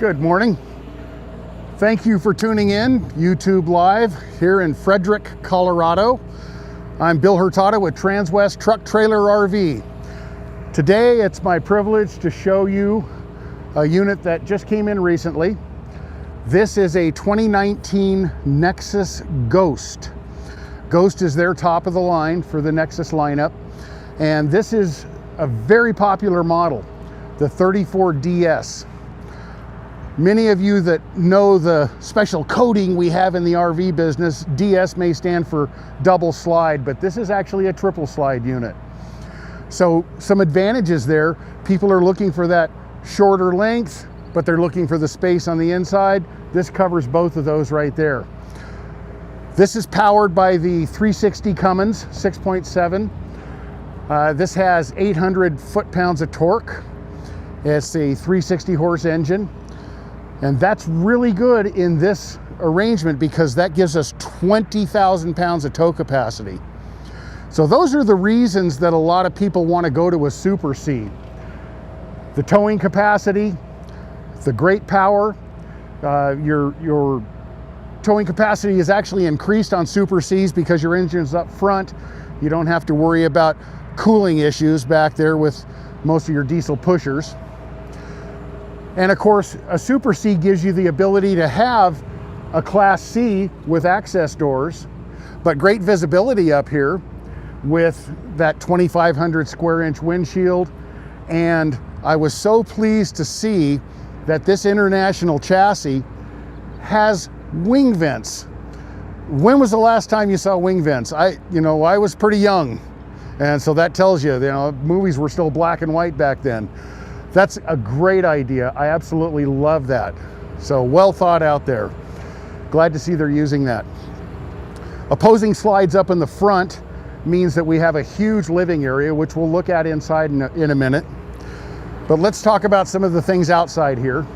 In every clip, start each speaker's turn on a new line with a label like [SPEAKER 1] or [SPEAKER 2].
[SPEAKER 1] Good morning. Thank you for tuning in YouTube Live here in Frederick, Colorado. I'm Bill Hurtado with Transwest Truck Trailer RV. Today it's my privilege to show you a unit that just came in recently. This is a 2019 Nexus Ghost. Ghost is their top of the line for the Nexus lineup, and this is a very popular model, the 34DS. Many of you that know the special coding we have in the RV business, DS may stand for double slide, but this is actually a triple slide unit. So some advantages there. People are looking for that shorter length, but they're looking for the space on the inside. This covers both of those right there. This is powered by the 360 Cummins 6.7. This has 800 foot-pounds of torque. It's a 360 horse engine. And that's really good in this arrangement because that gives us 20,000 pounds of tow capacity. So those are the reasons that a lot of people want to go to a Super C. The towing capacity, the great power, your towing capacity is actually increased on Super Cs because your engine's up front. You don't have to worry about cooling issues back there with most of your diesel pushers. And of course, a Super C gives you the ability to have a Class C with access doors, but great visibility up here with that 2,500 square inch windshield. And I was so pleased to see that this international chassis has wing vents. When was the last time you saw wing vents? I was pretty young. And so that tells you, movies were still black and white back then. That's a great idea. I absolutely love that. So well thought out there. Glad to see they're using that. Opposing slides up in the front means that we have a huge living area, which we'll look at inside in a minute. But let's talk about some of the things outside here.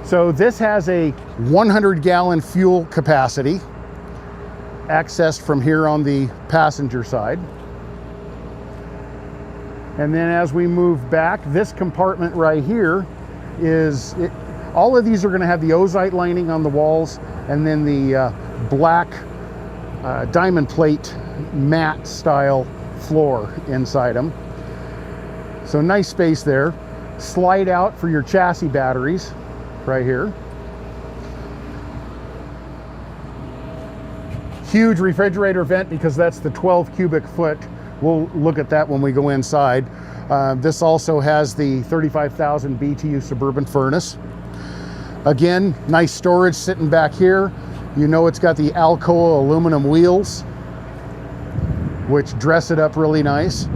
[SPEAKER 1] So this has a 100-gallon fuel capacity, accessed from here on the passenger side. And then as we move back, this compartment right here all of these are going to have the ozite lining on the walls and then the black diamond plate matte style floor inside them. So nice space there. Slide out for your chassis batteries right here. Huge refrigerator vent because that's the 12 cubic foot. We'll look at that when we go inside. This also has the 35,000 BTU Suburban furnace. Again, nice storage sitting back here. It's got the Alcoa aluminum wheels, which dress it up really nice.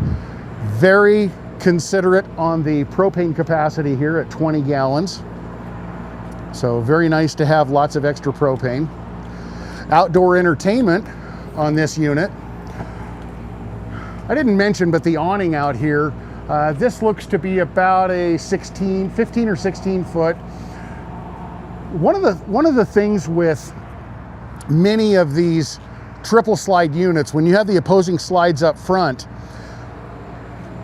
[SPEAKER 1] Very considerate on the propane capacity here at 20 gallons. So very nice to have lots of extra propane. Outdoor entertainment on this unit. I didn't mention, but the awning out here, this looks to be about a 15 or 16 foot. One of the things with many of these triple slide units, when you have the opposing slides up front,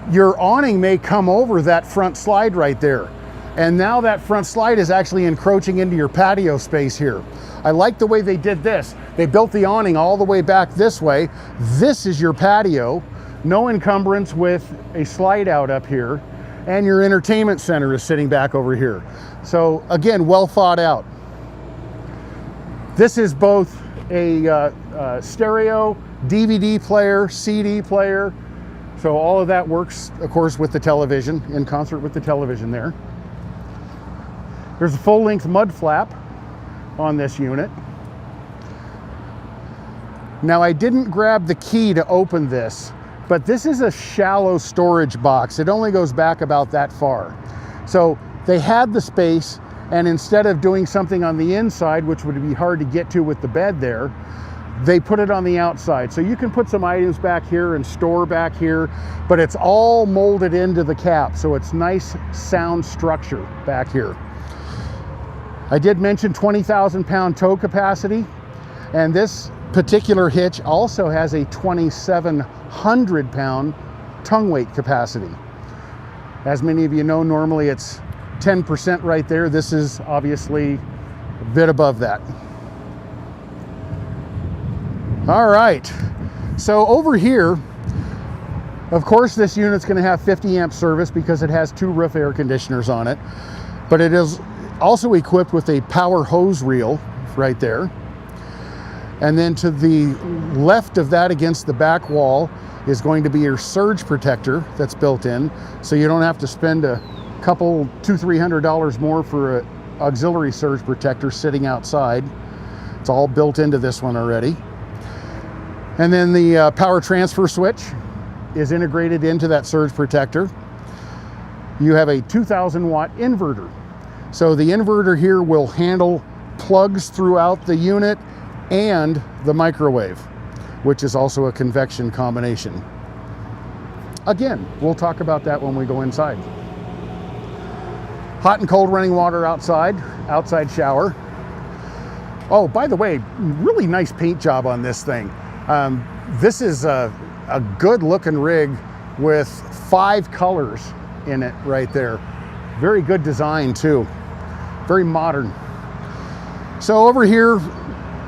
[SPEAKER 1] your awning may come over that front slide right there. And now that front slide is actually encroaching into your patio space here. I like the way they did this. They built the awning all the way back this way. This is your patio. No encumbrance with a slide out up here, and your entertainment center is sitting back over here. So again, well thought out. This is both a stereo, DVD player, CD player. So all of that works, of course, with the television, in concert with the television there. There's a full-length mud flap on this unit. Now I didn't grab the key to open this, but this is a shallow storage box. It only goes back about that far. So they had the space, and instead of doing something on the inside, which would be hard to get to with the bed there, they put it on the outside. So you can put some items back here and store back here, but it's all molded into the cap. So it's nice sound structure back here. I did mention 20,000 pound tow capacity, and this particular hitch also has a 2,700 pound tongue weight capacity. As many of you know, normally it's 10% right there. This is obviously a bit above that. All right, so over here, of course, this unit's going to have 50 amp service because it has 2 roof air conditioners on it, but it is also equipped with a power hose reel right there. And then to the left of that, against the back wall, is going to be your surge protector that's built in, so you don't have to spend a couple, $200–300 more for an auxiliary surge protector sitting outside. It's all built into this one already. And then the power transfer switch is integrated into that surge protector. You have a 2000 watt inverter. So the inverter here will handle plugs throughout the unit and the microwave, which is also a convection combination. Again, we'll talk about that when we go inside. Hot and cold running water outside shower. Oh, by the way, really nice paint job on this thing. This is a good looking rig with 5 colors in it right there. Very good design too, very modern. So over here,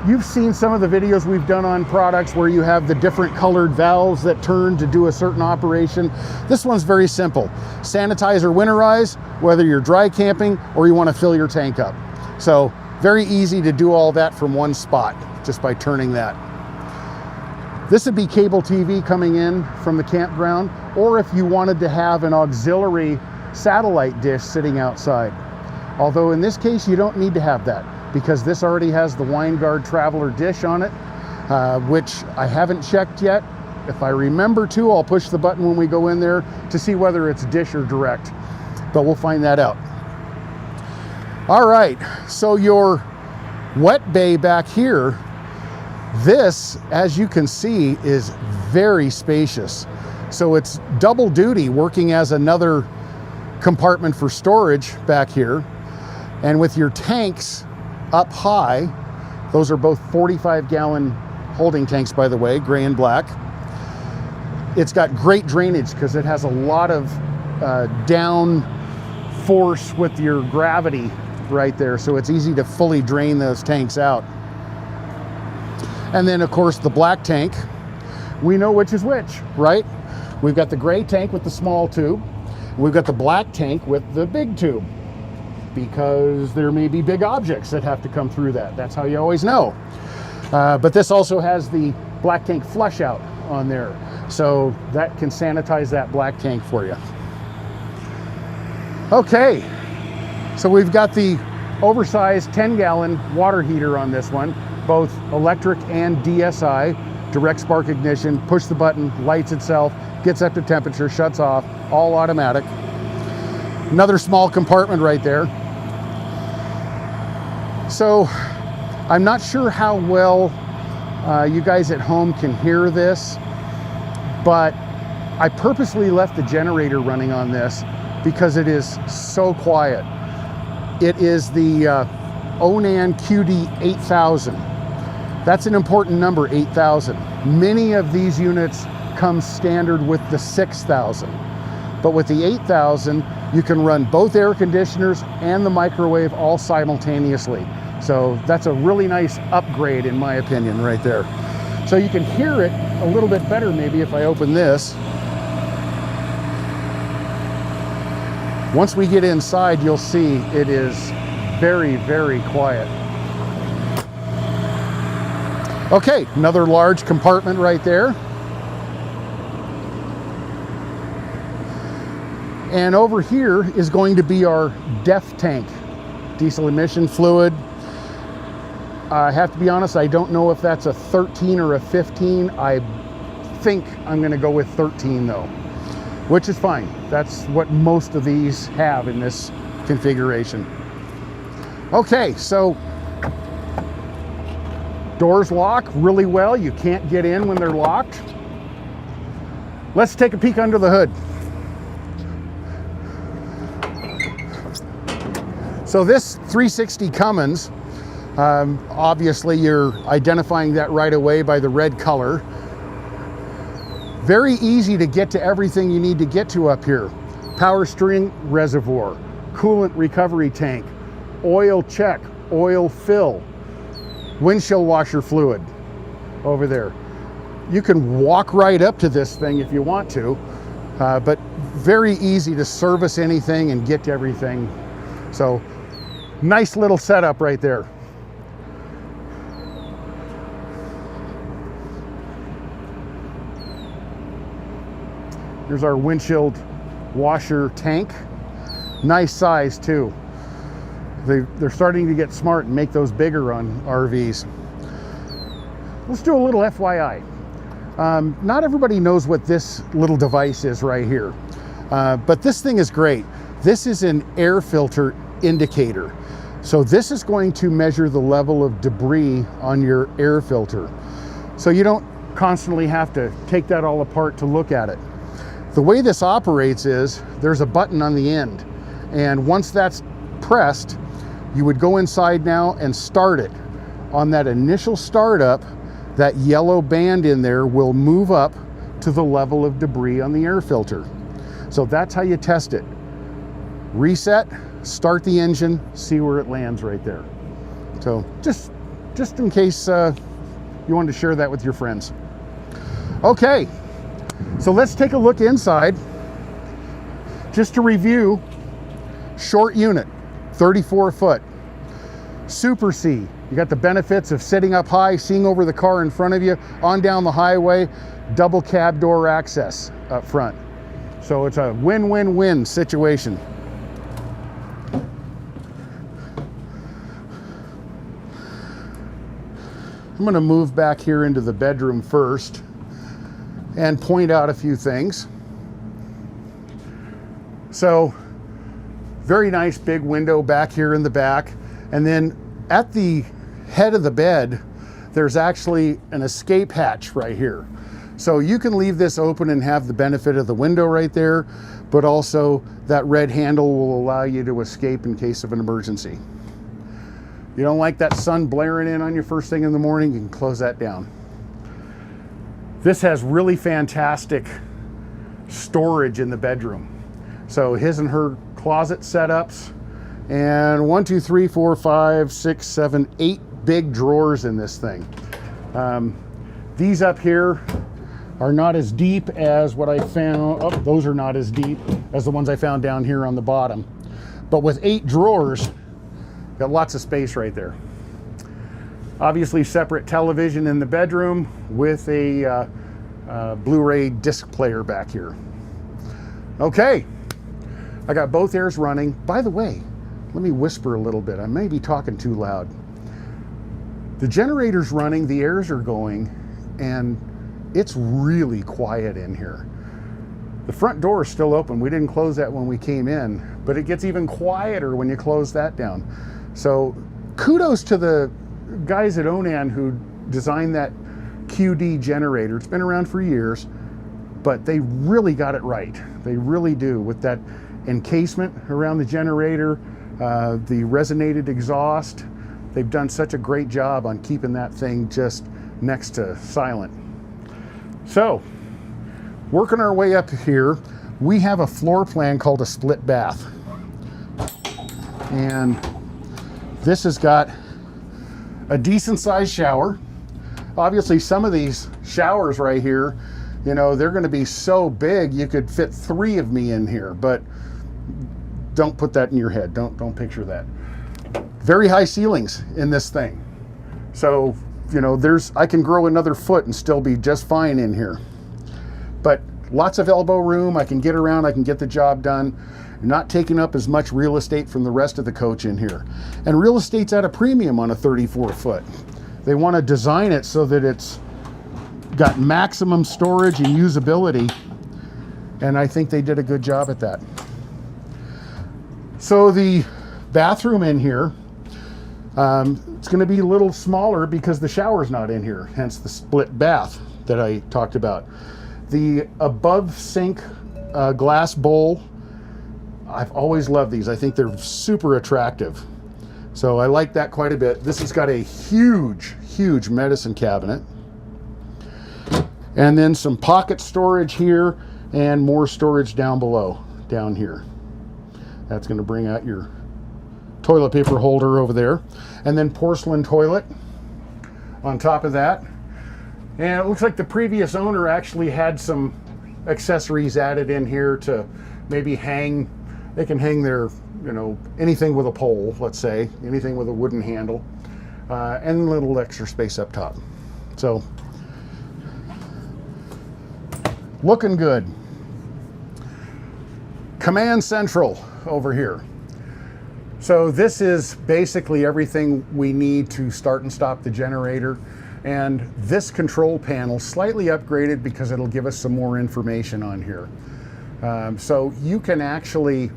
[SPEAKER 1] you've seen some of the videos we've done on products where you have the different colored valves that turn to do a certain operation. This one's very simple. Sanitize or winterize, whether you're dry camping or you want to fill your tank up. So very easy to do all that from one spot, just by turning that. This would be cable TV coming in from the campground, or if you wanted to have an auxiliary satellite dish sitting outside. Although in this case, you don't need to have that, because this already has the Winegard Traveler dish on it, which I haven't checked yet. If I remember to, I'll push the button when we go in there to see whether it's dish or direct, but we'll find that out. All right, so your wet bay back here, this, as you can see, is very spacious. So it's double duty, working as another compartment for storage back here. And with your tanks up high, those are both 45-gallon holding tanks, by the way, gray and black. It's got great drainage because it has a lot of down force with your gravity right there, so it's easy to fully drain those tanks out. And then, of course, the black tank, we know which is which, right? We've got the gray tank with the small tube. We've got the black tank with the big tube, because there may be big objects that have to come through that. That's how you always know. But this also has the black tank flush out on there, so that can sanitize that black tank for you. Okay, so we've got the oversized 10-gallon water heater on this one, both electric and DSI, direct spark ignition, push the button, lights itself, gets up to temperature, shuts off, all automatic. Another small compartment right there. So I'm not sure how well you guys at home can hear this, but I purposely left the generator running on this because it is so quiet. It is the Onan QD 8000. That's an important number, 8,000. Many of these units come standard with the 6,000. But with the 8,000, you can run both air conditioners and the microwave all simultaneously. So that's a really nice upgrade, in my opinion, right there. So you can hear it a little bit better maybe if I open this. Once we get inside, you'll see it is very, very quiet. Okay, another large compartment right there. And over here is going to be our DEF tank, diesel emission fluid. I have to be honest, I don't know if that's a 13 or a 15. I think I'm gonna go with 13 though, which is fine. That's what most of these have in this configuration. Okay, so doors lock really well. You can't get in when they're locked. Let's take a peek under the hood. So this 360 Cummins, obviously you're identifying that right away by the red color. Very easy to get to everything you need to get to up here. Power steering, reservoir, coolant recovery tank, oil check, oil fill, windshield washer fluid over there. You can walk right up to this thing if you want to, but very easy to service anything and get to everything. So nice little setup right there. Here's our windshield washer tank. Nice size too. They're starting to get smart and make those bigger on RVs. Let's do a little FYI. Not everybody knows what this little device is right here, but this thing is great. This is an air filter indicator. So this is going to measure the level of debris on your air filter. So you don't constantly have to take that all apart to look at it. The way this operates is there's a button on the end, and once that's pressed, you would go inside now and start it. On that initial startup, that yellow band in there will move up to the level of debris on the air filter. So that's how you test it. Reset, start the engine, see where it lands right there. So just in case you wanted to share that with your friends. Okay, so let's take a look inside. Just to review, short unit, 34 foot, Super C. You got the benefits of sitting up high, seeing over the car in front of you, on down the highway, double cab door access up front. So it's a win-win-win situation. I'm gonna move back here into the bedroom first and point out a few things. So, very nice big window back here in the back. And then at the head of the bed, there's actually an escape hatch right here. So you can leave this open and have the benefit of the window right there, but also that red handle will allow you to escape in case of an emergency. You don't like that sun blaring in on you first thing in the morning, you can close that down. This has really fantastic storage in the bedroom. So his and her closet setups, and 1, 2, 3, 4, 5, 6, 7, 8 big drawers in this thing. These up here are not as deep as what I found. Oh, those are not as deep as the ones I found down here on the bottom. But with 8 drawers, got lots of space right there. Obviously separate television in the bedroom with a Blu-ray disc player back here. Okay, I got both airs running. By the way, let me whisper a little bit. I may be talking too loud. The generator's running, the airs are going, and it's really quiet in here. The front door is still open. We didn't close that when we came in, but it gets even quieter when you close that down. So kudos to the guys at Onan who designed that QD generator. It's been around for years, but they really got it right. They really do, with that encasement around the generator, the resonated exhaust. They've done such a great job on keeping that thing just next to silent. So, working our way up here, we have a floor plan called a split bath. And this has got a decent sized shower. Obviously some of these showers right here, you know, they're gonna be so big you could fit 3 of me in here, but don't put that in your head. Don't picture that. Very high ceilings in this thing. So, you know, I can grow another foot and still be just fine in here. But lots of elbow room. I can get around, I can get the job done. Not taking up as much real estate from the rest of the coach in here. And real estate's at a premium on a 34 foot. They want to design it so that it's got maximum storage and usability. And I think they did a good job at that. So the bathroom in here, it's going to be a little smaller because the shower's not in here, hence the split bath that I talked about. The above sink glass bowl, I've always loved these. I think they're super attractive. So I like that quite a bit. This has got a huge, huge medicine cabinet. And then some pocket storage here and more storage down below, down here. That's going to bring out your toilet paper holder over there. And then porcelain toilet on top of that. And it looks like the previous owner actually had some accessories added in here to maybe hang. They can hang their, you know, anything with a pole, let's say, anything with a wooden handle, and a little extra space up top. So, looking good. Command Central over here. So this is basically everything we need to start and stop the generator. And this control panel slightly upgraded because it'll give us some more information on here. So you can actually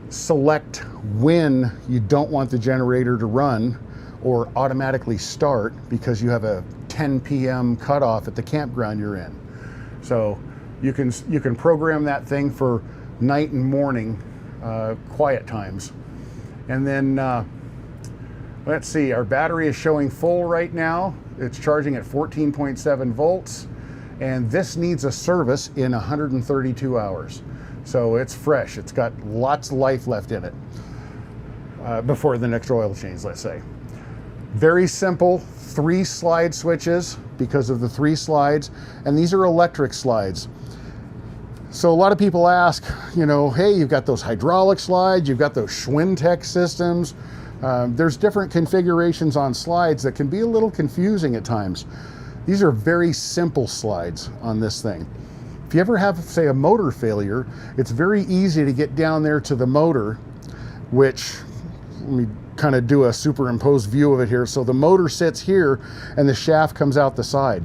[SPEAKER 1] select when you don't want the generator to run or automatically start because you have a 10 p.m. cutoff at the campground you're in. So you can program that thing for night and morning quiet times. And then let's see, our battery is showing full right now. It's charging at 14.7 volts, and this needs a service in 132 hours. So it's fresh. It's got lots of life left in it before the next oil change, let's say. Very simple, 3 slide switches because of the 3 slides, and these are electric slides. So a lot of people ask, you know, hey, you've got those hydraulic slides, you've got those Schwintek systems. There's different configurations on slides that can be a little confusing at times. These are very simple slides on this thing. If you ever have, say, a motor failure, it's very easy to get down there to the motor, which, let me kind of do a superimposed view of it here. So the motor sits here and the shaft comes out the side.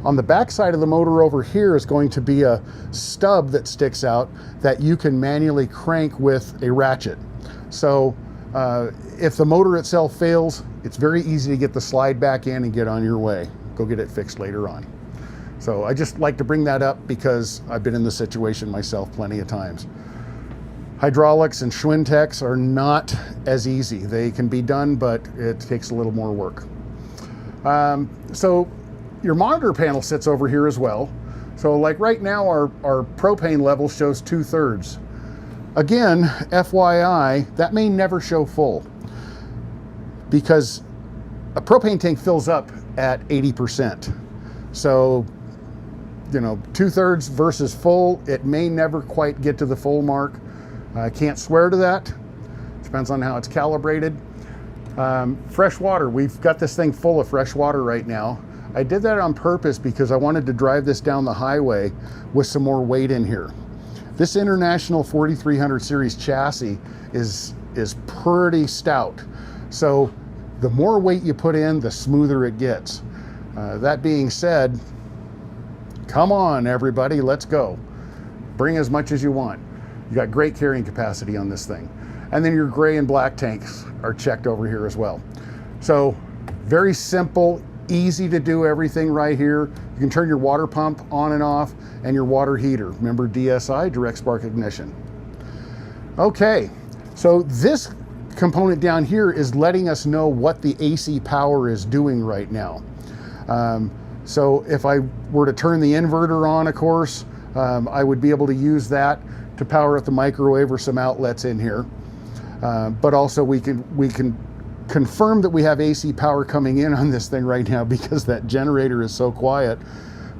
[SPEAKER 1] On the back side of the motor over here is going to be a stub that sticks out that you can manually crank with a ratchet. So if the motor itself fails, it's very easy to get the slide back in and get on your way. Go get it fixed later on. So I just like to bring that up because I've been in this situation myself plenty of times. Hydraulics and Schwinteks are not as easy. They can be done, but it takes a little more work. So your monitor panel sits over here as well. So like right now, our propane level shows 2/3. Again, FYI, that may never show full because a propane tank fills up at 80%. So, you know, 2/3 versus full, it may never quite get to the full mark. I can't swear to that. Depends on how it's calibrated. Fresh water, we've got this thing full of fresh water right now. I did that on purpose because I wanted to drive this down the highway with some more weight in here. This International 4300 series chassis is pretty stout. So the more weight you put in, the smoother it gets. That being said, come on everybody, let's go. Bring as much as you want. You got great carrying capacity on this thing. And then your gray and black tanks are checked over here as well. So very simple, easy to do everything right here. You can turn your water pump on and off and your water heater. Remember DSI, direct spark ignition. Okay, so this component down here is letting us know what the AC power is doing right now. So if I were to turn the inverter on, of course, I would be able to use that to power up the microwave or some outlets in here. But also we can confirm that we have AC power coming in on this thing right now because that generator is so quiet.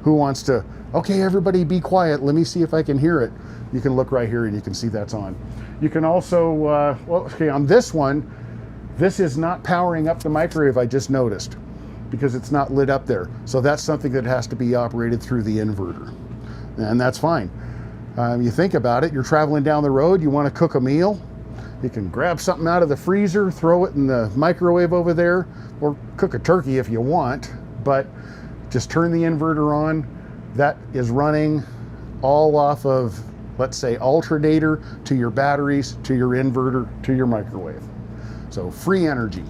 [SPEAKER 1] Who wants to, okay, everybody be quiet, let me see if I can hear it. You can look right here and you can see that's on. You can also, well, okay, on this one, this is not powering up the microwave, I just noticed, because it's not lit up there. So that's something that has to be operated through the inverter. And that's fine. You think about it, you're traveling down the road, you want to cook a meal, you can grab something out of the freezer, throw it in the microwave over there, or cook a turkey if you want, but just turn the inverter on. That is running all off of, let's say, alternator to your batteries, to your inverter, to your microwave. So free energy.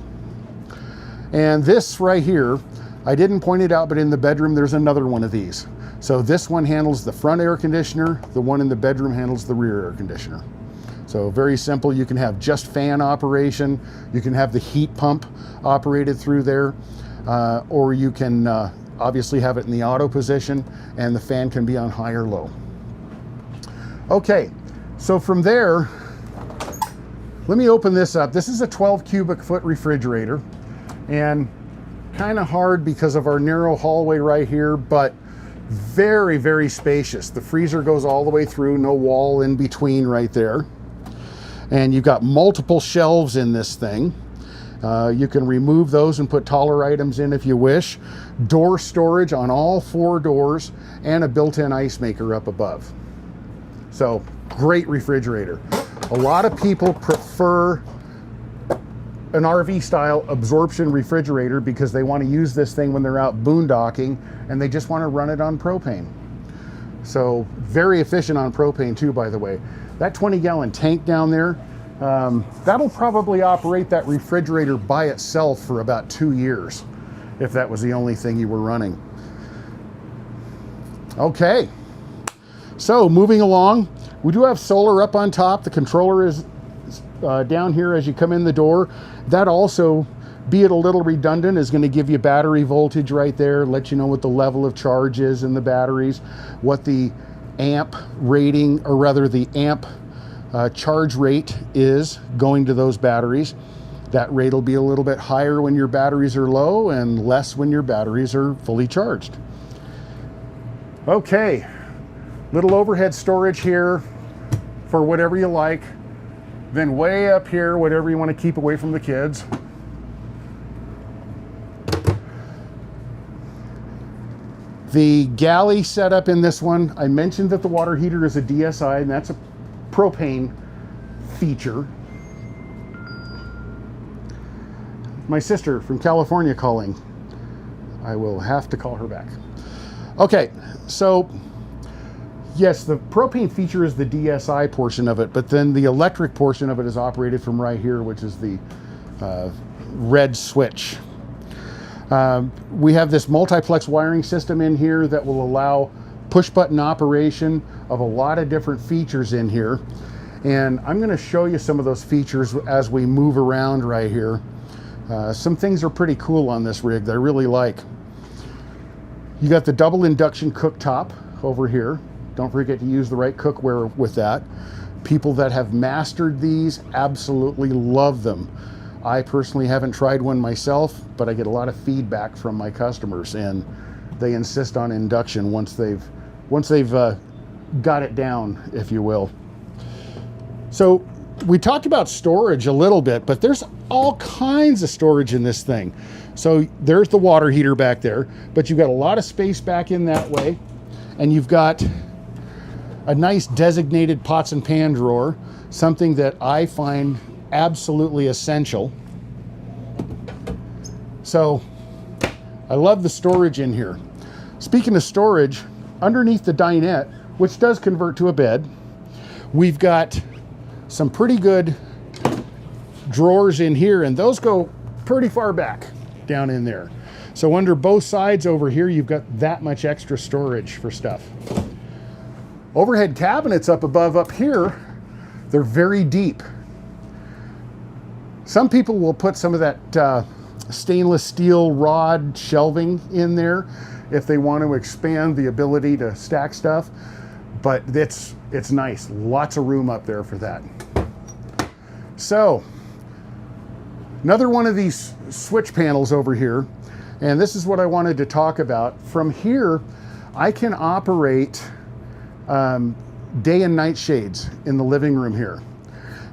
[SPEAKER 1] And this right here, I didn't point it out, but in the bedroom, there's another one of these. So this one handles the front air conditioner, the one in the bedroom handles the rear air conditioner. So very simple, you can have just fan operation, you can have the heat pump operated through there, or you can obviously have it in the auto position and the fan can be on high or low. Okay, so from there, Let me open this up. This is a 12 cubic foot refrigerator, and kind of hard because of our narrow hallway right here, but very, very spacious. The freezer goes all the way through, no wall in between right there. And you've got multiple shelves in this thing. You can remove those and put taller items in if you wish. Door storage on all 4 doors, and a built-in ice maker up above. So, great refrigerator. A lot of people prefer an RV style absorption refrigerator because they want to use this thing when they're out boondocking and they just want to run it on propane. So very efficient on propane too, by the way. That 20-gallon tank down there, that'll probably operate that refrigerator by itself for about 2 years if that was the only thing you were running. Okay, so moving along, we do have solar up on top. The controller is down here as you come in the door. That also, be it a little redundant, is going to give you battery voltage right there, let you know what the level of charge is in the batteries, what the amp rating, or rather the amp charge rate is going to those batteries. That rate will be a little bit higher when your batteries are low and less when your batteries are fully charged. Okay, little overhead storage here for whatever you like. Then way up here, whatever you want to keep away from the kids. The galley setup in this one, I mentioned that the water heater is a DSI, and that's a propane feature. My sister from California calling. I will have to call her back. Okay, so yes, the propane feature is the DSI portion of it, but then the electric portion of it is operated from right here, which is the red switch. We have this multiplex wiring system in here that will allow push button operation of a lot of different features in here. And I'm going to show you some of those features as we move around right here. Some things are pretty cool on this rig that I really like. You got the double induction cooktop over here. Don't forget to use the right cookware with that. People that have mastered these absolutely love them. I personally haven't tried one myself, but I get a lot of feedback from my customers, and they insist on induction once they've got it down, if you will. So we talked about storage a little bit, but there's all kinds of storage in this thing. So there's the water heater back there, but you've got a lot of space back in that way, and you've got a nice designated pots and pan drawer, something that I find absolutely essential. So I love the storage in here. Speaking of storage, underneath the dinette, which does convert to a bed, we've got some pretty good drawers in here, and those go pretty far back down in there. So under both sides over here, you've got that much extra storage for stuff. Overhead cabinets up above up here, they're very deep. Some people will put some of that stainless steel rod shelving in there if they want to expand the ability to stack stuff, but it's nice. Lots of room up there for that. So another one of these switch panels over here, and this is what I wanted to talk about. From here, I can operate day and night shades in the living room here.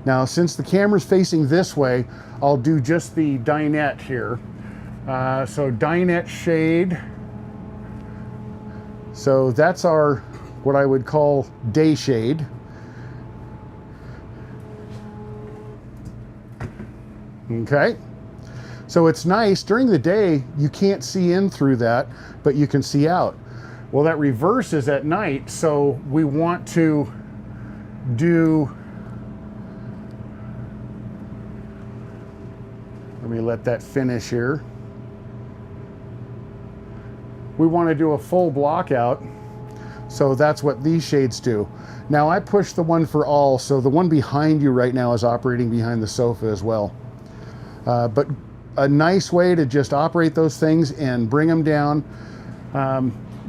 [SPEAKER 1] Now, since the camera's facing this way, I'll do just the dinette here. So dinette shade. So that's our, what I would call day shade. Okay. So it's nice. During the day, you can't see in through that, but you can see out. Well, that reverses at night, so we want to do, let me let that finish here. We want to do a full block out, so that's what these shades do. Now I push the one for all, so the one behind you right now is operating behind the sofa as well. But a nice way to just operate those things and bring them down.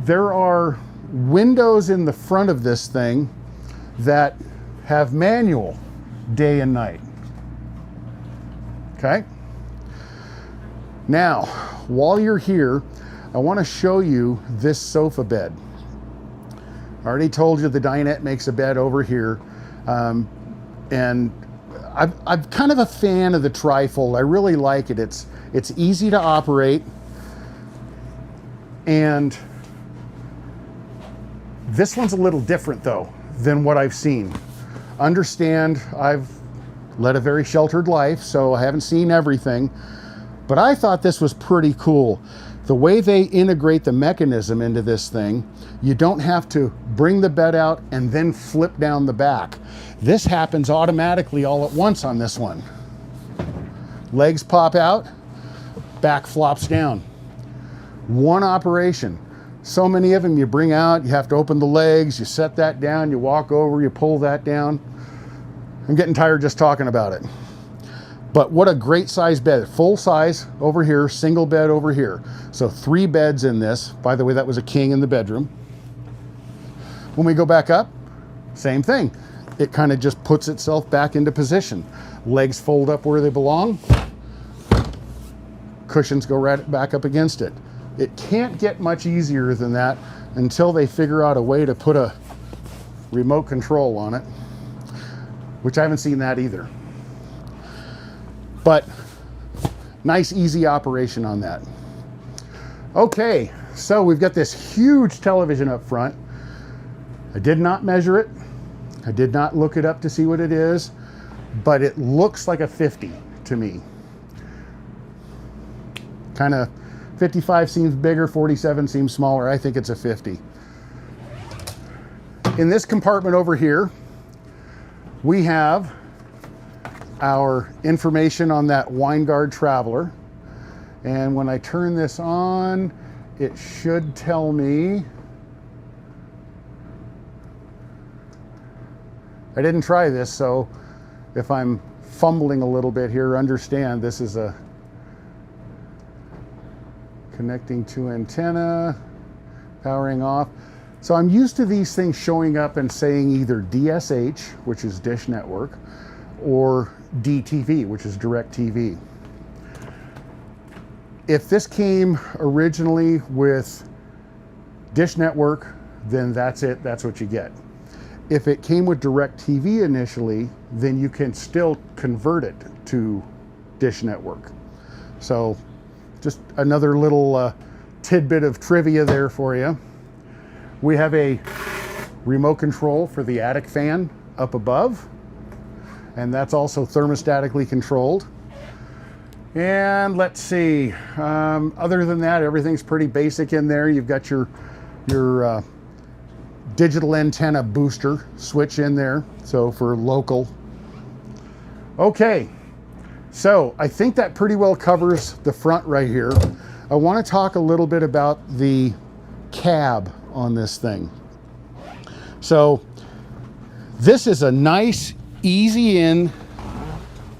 [SPEAKER 1] There are windows in the front of this thing that have manual day and night. Okay. Now, while you're here, I want to show you this sofa bed. I already told you the dinette makes a bed over here. And I'm kind of a fan of the trifold. I really like it. It's easy to operate. And this one's a little different though than what I've seen. Understand, I've led a very sheltered life, so I haven't seen everything, but I thought this was pretty cool. The way they integrate the mechanism into this thing, you don't have to bring the bed out and then flip down the back. This happens automatically all at once on this one. Legs pop out, back flops down. One operation. So many of them you bring out, you have to open the legs, you set that down, you walk over, you pull that down. I'm getting tired just talking about it. But what a great size bed. Full size over here, single bed over here. So 3 beds in this. By the way, that was a king in the bedroom. When we go back up, same thing. It kind of just puts itself back into position. Legs fold up where they belong. Cushions go right back up against it. It can't get much easier than that until they figure out a way to put a remote control on it, which I haven't seen that either. But nice, easy operation on that. Okay, so we've got this huge television up front. I did not measure it. I did not look it up to see what it is, but it looks like a 50 to me. Kind of 55 seems bigger, 47 seems smaller. I think it's a 50. In this compartment over here, we have our information on that Winegard Traveler. And when I turn this on, it should tell me. I didn't try this, so if I'm fumbling a little bit here, understand this is a connecting to antenna, powering off. So I'm used to these things showing up and saying either DSH, which is Dish Network, or DTV, which is DirecTV. If this came originally with Dish Network, then that's it, that's what you get. If it came with DirecTV initially, then you can still convert it to Dish Network. So just another little tidbit of trivia there for you. We have a remote control for the attic fan up above, and that's also thermostatically controlled. And let's see, other than that, everything's pretty basic in there. You've got your digital antenna booster switch in there, so for local. Okay, so I think that pretty well covers the front right here. I want to talk a little bit about the cab on this thing. So this is a nice, easy in,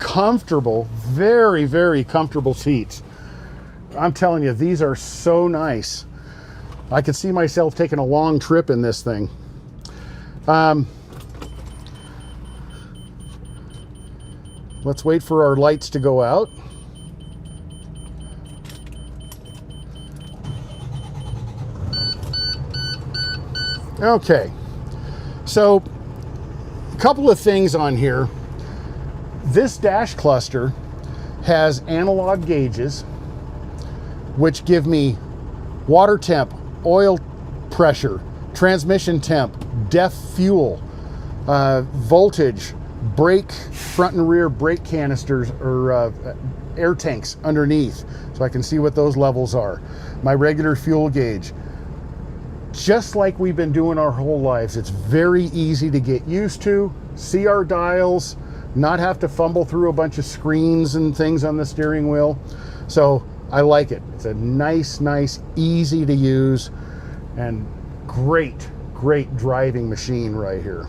[SPEAKER 1] comfortable, very, very comfortable seats. I'm telling you, these are so nice. I could see myself taking a long trip in this thing. Let's wait for our lights to go out. Okay, so a couple of things on here. This dash cluster has analog gauges, which give me water temp, oil pressure, transmission temp, DEF fuel, voltage, brake, front and rear brake canisters or air tanks underneath, so I can see what those levels are. My regular fuel gauge. Just like we've been doing our whole lives, it's very easy to get used to, see our dials, not have to fumble through a bunch of screens and things on the steering wheel. So I like it. It's a nice, easy to use and great driving machine right here.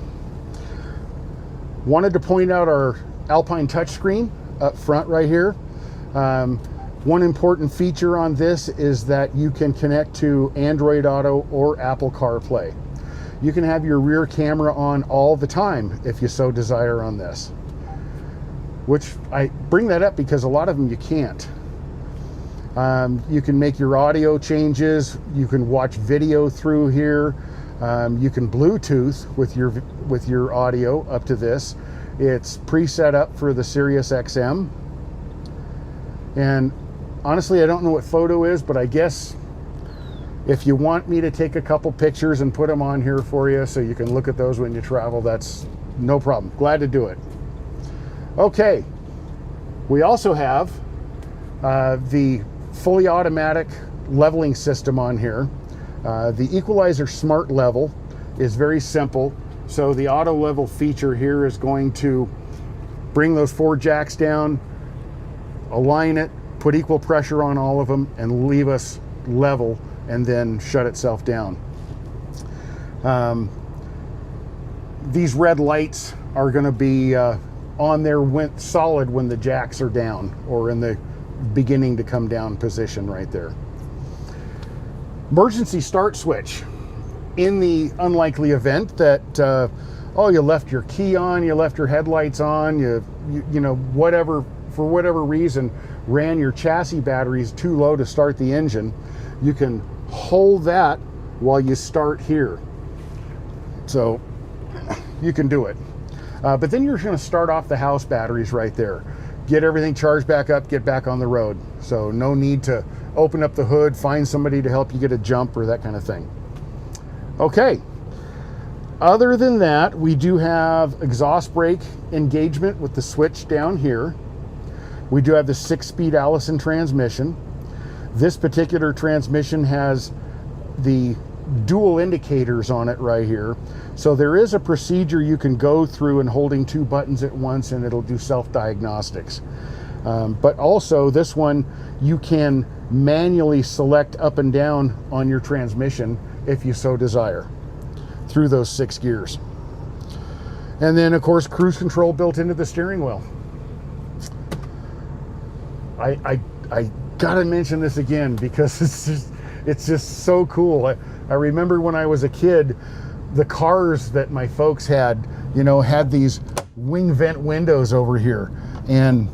[SPEAKER 1] Wanted to point out our Alpine touchscreen up front right here. One important feature on this is that you can connect to Android Auto or Apple CarPlay. You can have your rear camera on all the time if you so desire on this. which I bring that up because a lot of them you can't. You can make your audio changes. You can watch video through here. You can Bluetooth with your audio up to this. It's preset up for the Sirius XM. And honestly, I don't know what photo is, but I guess if you want me to take a couple pictures and put them on here for you so you can look at those when you travel, that's no problem. Glad to do it. Okay, we also have the fully automatic leveling system on here. The equalizer smart level is very simple. So the auto level feature here is going to bring those 4 jacks down, align it, put equal pressure on all of them, and leave us level, and then shut itself down. These red lights are going to be on there solid when the jacks are down, or in the beginning to come down position right there. Emergency start switch. In the unlikely event that you left your key on, you left your headlights on, you know, whatever, for whatever reason, ran your chassis batteries too low to start the engine, you can hold that while you start here. So you can do it. But then you're going to start off the house batteries right there. Get everything charged back up, get back on the road. So no need to open up the hood, find somebody to help you get a jump or that kind of thing. Okay. Other than that, we do have exhaust brake engagement with the switch down here. We do have the 6-speed Allison transmission. This particular transmission has the dual indicators on it right here. So there is a procedure you can go through and holding 2 buttons at once, and it'll do self-diagnostics. But also this one, you can manually select up and down on your transmission if you so desire through those 6 gears. And then of course cruise control built into the steering wheel. I gotta mention this again because it's just so cool. I remember when I was a kid, the cars that my folks had, you know, had these wing vent windows over here, and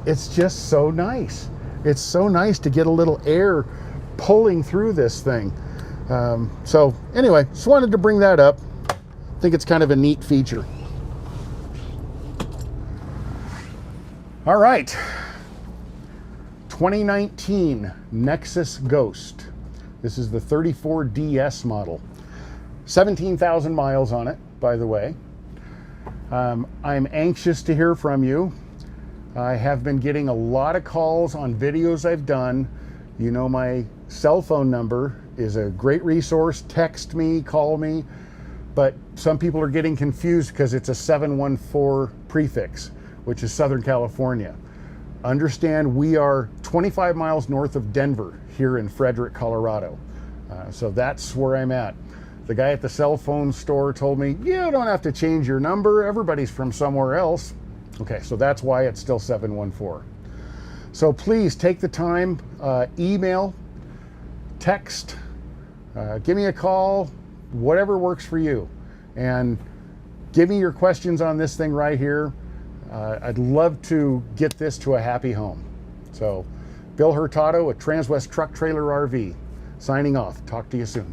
[SPEAKER 1] it's just so nice. It's so nice to get a little air pulling through this thing. So anyway, just wanted to bring that up. I think it's kind of a neat feature. All right. 2019 Nexus Ghost. This is the 34DS model. 17,000 miles on it, by the way. I'm anxious to hear from you. I have been getting a lot of calls on videos I've done. You know, my cell phone number is a great resource. Text me, call me. But some people are getting confused because it's a 714 prefix, which is Southern California. Understand, we are 25 miles north of Denver here in Frederick, Colorado. So that's where I'm at. The guy at the cell phone store told me, you don't have to change your number. Everybody's from somewhere else. Okay, so that's why it's still 714. So please take the time, email, text, give me a call, whatever works for you. And give me your questions on this thing right here. I'd love to get this to a happy home. So, Bill Hurtado at Transwest Truck Trailer RV, signing off. Talk to you soon.